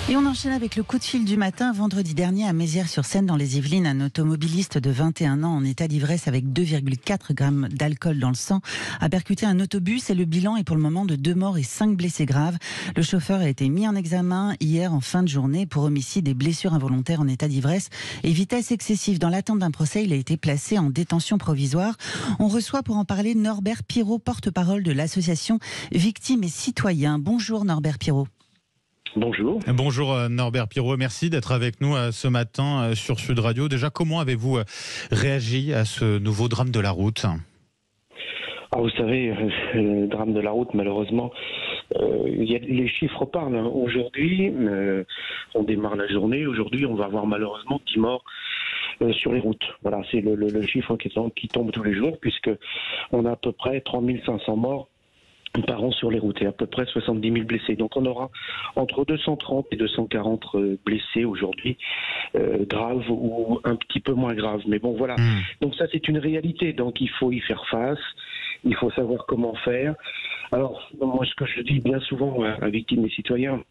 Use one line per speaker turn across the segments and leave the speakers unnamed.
Et on enchaîne avec le coup de fil du matin. Vendredi dernier, à Mézières-sur-Seine, dans les Yvelines, un automobiliste de 21 ans en état d'ivresse avec 2,4 grammes d'alcool dans le sang a percuté un autobus et le bilan est pour le moment de 2 morts et 5 blessés graves. Le chauffeur a été mis en examen hier en fin de journée pour homicide et blessures involontaires en état d'ivresse et vitesse excessive. Dans l'attente d'un procès, il a été placé en détention provisoire. On reçoit pour en parler Norbert Pirot, porte-parole de l'association Victimes et Citoyens. Bonjour Norbert Pirot.
Bonjour.
Bonjour Norbert Pirot, merci d'être avec nous ce matin sur Sud Radio. Déjà, comment avez-vous réagi à ce nouveau drame de la route ?
Alors vous savez, le drame de la route, malheureusement, les chiffres parlent. Aujourd'hui, on démarre la journée. Aujourd'hui, on va avoir malheureusement 10 morts sur les routes. Voilà, c'est le chiffre qui tombe tous les jours, puisque on a à peu près 30 500 morts par an sur les routes et à peu près 70 000 blessés. Donc on aura entre 230 et 240 blessés aujourd'hui, graves ou un petit peu moins graves. Mais bon, voilà. Donc ça, c'est une réalité. Donc il faut y faire face. Il faut savoir comment faire. Alors, moi, ce que je dis bien souvent à Victimes et Citoyens,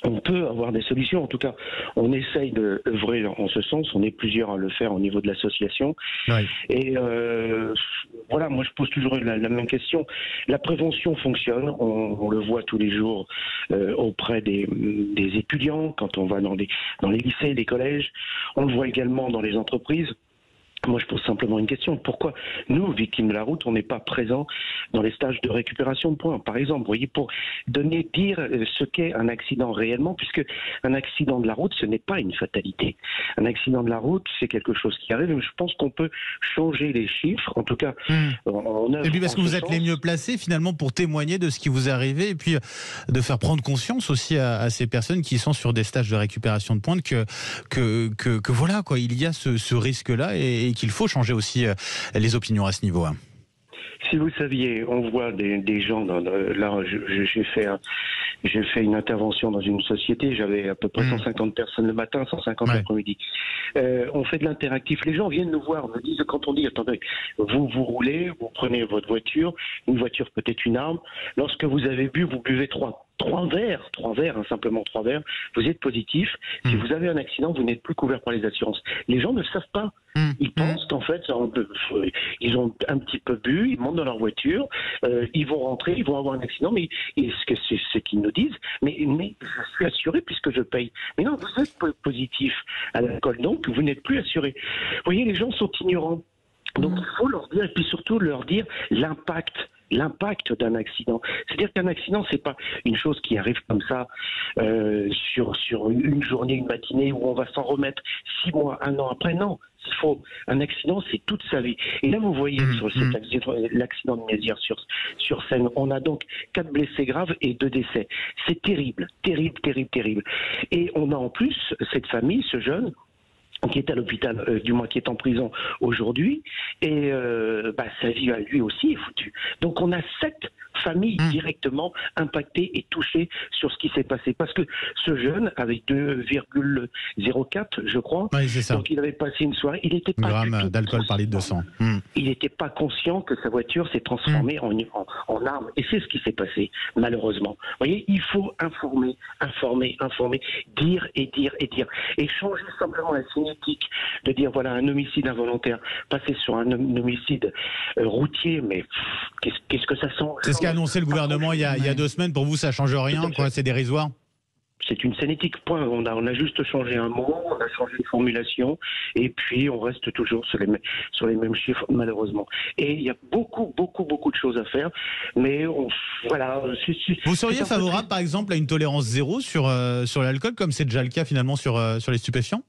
on peut avoir des solutions. En tout cas, on essaye d'œuvrer en ce sens. On est plusieurs à le faire au niveau de l'association. Oui. Et voilà, moi je pose toujours la même question. La prévention fonctionne. On le voit tous les jours auprès des étudiants, quand on va dans les lycées, les collèges. On le voit également dans les entreprises. Moi, je pose simplement une question. Pourquoi nous, victimes de la route, on n'est pas présents dans les stages de récupération de points, par exemple, vous voyez, pour dire ce qu'est un accident réellement, puisque un accident de la route, ce n'est pas une fatalité. Un accident de la route, c'est quelque chose qui arrive, mais je pense qu'on peut changer les chiffres, en tout cas.
Et puis parce que vous êtes les mieux placés, finalement, pour témoigner de ce qui vous est arrivé, et puis de faire prendre conscience aussi à ces personnes qui sont sur des stages de récupération de points que voilà, quoi, il y a ce risque-là et qu'il faut changer aussi les opinions à ce niveau.
Si vous saviez, on voit des gens, là j'ai fait une intervention dans une société, j'avais à peu près 150 personnes le matin, 150 l'après-midi. On fait de l'interactif, les gens viennent nous voir, nous disent, quand on dit, attendez, vous roulez, vous prenez votre voiture, une voiture peut être une arme, lorsque vous avez bu, vous buvez trois verres, simplement 3 verres, vous êtes positif. Si vous avez un accident, vous n'êtes plus couvert par les assurances. Les gens ne le savent pas. Ils pensent qu'en fait, ils ont un petit peu bu, ils montent dans leur voiture, ils vont rentrer, ils vont avoir un accident, mais c'est ce qu'ils nous disent, mais je suis assuré puisque je paye. Mais non, vous êtes positif à l'alcool, donc vous n'êtes plus assuré. Vous voyez, les gens sont ignorants. Donc il faut leur dire, et puis surtout leur dire l'impact d'un accident. C'est-à-dire qu'un accident, c'est pas une chose qui arrive comme ça sur une journée, une matinée où on va s'en remettre 6 mois, 1 an après. Non, un accident, c'est toute sa vie. Et là, vous voyez sur l'accident de Mézières sur Seine, on a donc 4 blessés graves et 2 décès. C'est terrible, terrible, terrible, terrible. Et on a en plus cette famille, ce jeune, qui est à l'hôpital, du moins qui est en prison aujourd'hui, et sa vie à lui aussi est foutue. Donc on a 7 familles directement impactées et touchées sur ce qui s'est passé. Parce que ce jeune, avec 2,04, je crois, c'est ça. Donc il avait passé une soirée, il n'était pas
grammes d'alcool par litre de sang.
Il n'était pas conscient que sa voiture s'est transformée en arme. Et c'est ce qui s'est passé, malheureusement. Vous voyez, il faut informer, dire et dire et dire. Et changer simplement la signalétique, de dire, voilà, un homicide involontaire, passer sur un homicide routier, mais qu'est-ce que ça sent?
C'est ce qu'a annoncé le gouvernement il y a 2 semaines. Pour vous, ça ne change rien, quoi, c'est dérisoire?
C'est une signalétique, point. On a juste changé un mot, on a changé une formulation, et puis on reste toujours sur les mêmes chiffres, malheureusement. Et il y a beaucoup, beaucoup, beaucoup de choses à faire, mais voilà.
Vous seriez favorable, par exemple, à une tolérance zéro sur l'alcool, comme c'est déjà le cas finalement sur les stupéfiants?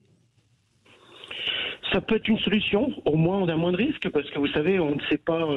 Ça peut être une solution, au moins on a moins de risques, parce que vous savez, on ne sait pas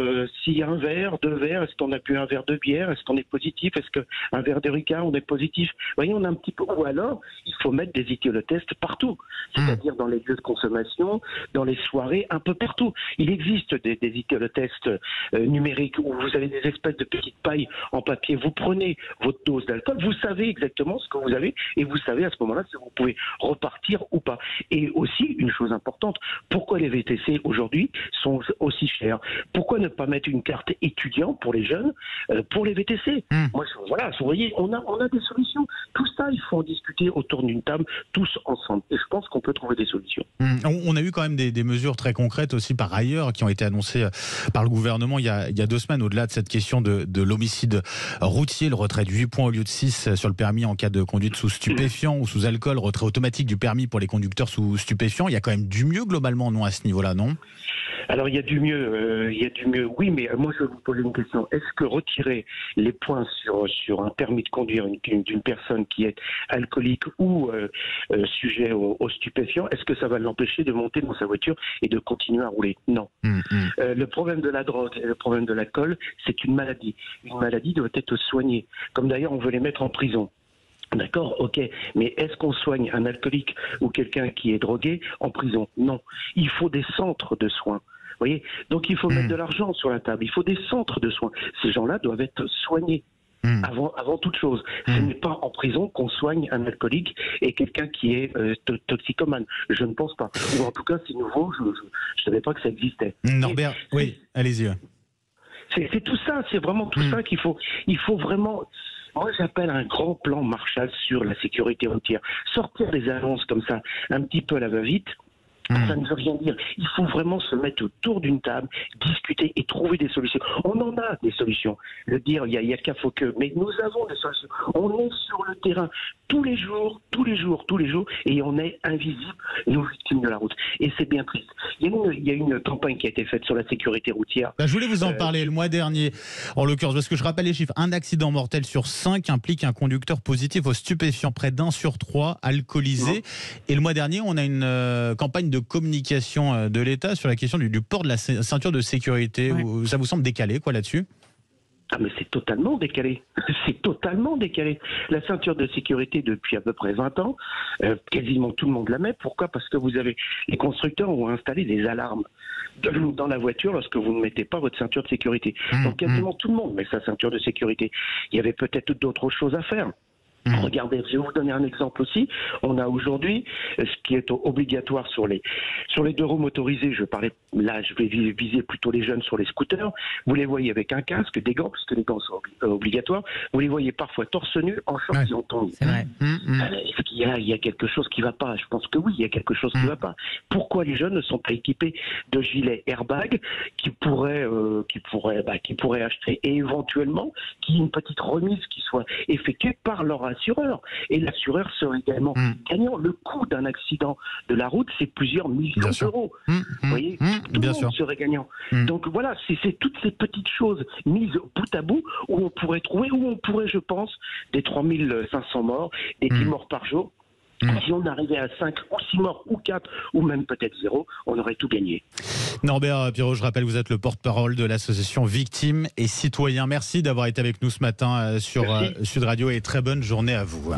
s'il y a 1 verre, 2 verres, est-ce qu'on a bu 1 verre de bière, est-ce qu'on est positif, est-ce qu'un verre de Ricard, on est positif. Vous voyez, on a un petit peu, ou alors, il faut mettre des éthylotestes partout, c'est-à-dire dans les lieux de consommation, dans les soirées, un peu partout. Il existe des éthylotestes numériques où vous avez des espèces de petites pailles en papier, vous prenez votre dose d'alcool, vous savez exactement ce que vous avez, et vous savez à ce moment-là si vous pouvez repartir ou pas. Et aussi, une chose importante, Pourquoi les VTC aujourd'hui sont aussi chers? Pourquoi ne pas mettre une carte étudiant pour les jeunes pour les VTC? Moi, voilà, vous voyez, on a des solutions. Tout ça, il faut en discuter autour d'une table, tous ensemble. Et je pense qu'on peut trouver des solutions.
On a eu quand même des mesures très concrètes aussi par ailleurs qui ont été annoncées par le gouvernement il y a 2 semaines, au-delà de cette question de l'homicide routier, le retrait de 8 points au lieu de 6 sur le permis en cas de conduite sous stupéfiants ou sous alcool, retrait automatique du permis pour les conducteurs sous stupéfiants. Il y a quand même du mieux globalement, non, à ce niveau-là, non?
Alors il y a du mieux, oui, mais moi je vais vous poser une question. Est-ce que retirer les points sur un permis de conduire d'une personne qui est alcoolique ou sujet aux stupéfiants, est-ce que ça va l'empêcher de monter dans sa voiture et de continuer à rouler? Non. Le problème de la drogue et le problème de l'alcool, c'est une maladie. Une maladie doit être soignée. Comme d'ailleurs on veut les mettre en prison. D'accord, ok, mais est-ce qu'on soigne un alcoolique ou quelqu'un qui est drogué en prison? Non. Il faut des centres de soins. Vous voyez, donc il faut mettre de l'argent sur la table. Il faut des centres de soins. Ces gens-là doivent être soignés. Avant toute chose. Ce n'est pas en prison qu'on soigne un alcoolique et quelqu'un qui est toxicomane. Je ne pense pas. Ou en tout cas, c'est nouveau, je ne savais pas que ça existait.
Norbert, oui, allez-y.
C'est tout ça, c'est vraiment tout ça qu'il faut. Il faut vraiment... Moi, j'appelle un grand plan Marshall sur la sécurité routière. Sortir des annonces comme ça, un petit peu à la va-vite, ça ne veut rien dire. Il faut vraiment se mettre autour d'une table, discuter et trouver des solutions. On en a des solutions. Le dire, il y a qu'à faut que. Mais nous avons des solutions. On est sur le terrain tous les jours, et on est invisible, nous victimes de la route. Et c'est bien triste. Il y a une campagne qui a été faite sur la sécurité routière.
Je voulais vous en parler le mois dernier, en l'occurrence, parce que je rappelle les chiffres. Un accident mortel sur 5 implique un conducteur positif aux stupéfiants, près d'1 sur 3 alcoolisé. Et le mois dernier, on a une campagne de communication de l'État sur la question du port de la ceinture de sécurité. Ça vous semble décalé, quoi, là-dessus?
Ah mais c'est totalement décalé, c'est totalement décalé. La ceinture de sécurité depuis à peu près 20 ans, quasiment tout le monde la met. Pourquoi? Parce que vous avez, les constructeurs ont installé des alarmes dans la voiture lorsque vous ne mettez pas votre ceinture de sécurité. Donc quasiment tout le monde met sa ceinture de sécurité. Il y avait peut-être d'autres choses à faire. Regardez, je vais vous donner un exemple aussi. On a aujourd'hui ce qui est obligatoire sur les 2 roues motorisées. Je vais viser plutôt les jeunes sur les scooters. Vous les voyez avec un casque, des gants, puisque les gants sont obligatoires. Vous les voyez parfois torse nu, en short et en tongs.
C'est vrai.
Est-ce qu'il y a quelque chose qui ne va pas? Je pense que oui, il y a quelque chose qui ne va pas. Pourquoi les jeunes ne sont pas équipés de gilets airbag qui pourraient acheter, et éventuellement qu'il y ait une petite remise qui soit effectuée par leur assureur. Et l'assureur serait également gagnant. Le coût d'un accident de la route, c'est plusieurs millions d'euros. Vous voyez, tout le monde serait gagnant. Donc voilà, c'est toutes ces petites choses mises bout à bout où on pourrait, je pense, des 3500 morts, des 10 morts par jour. Si on arrivait à 5 ou 6 morts ou 4 ou même peut-être 0, on aurait tout gagné.
Norbert Pirot, je rappelle, vous êtes le porte-parole de l'association Victimes et Citoyens. Merci d'avoir été avec nous ce matin sur Sud Radio et très bonne journée à vous.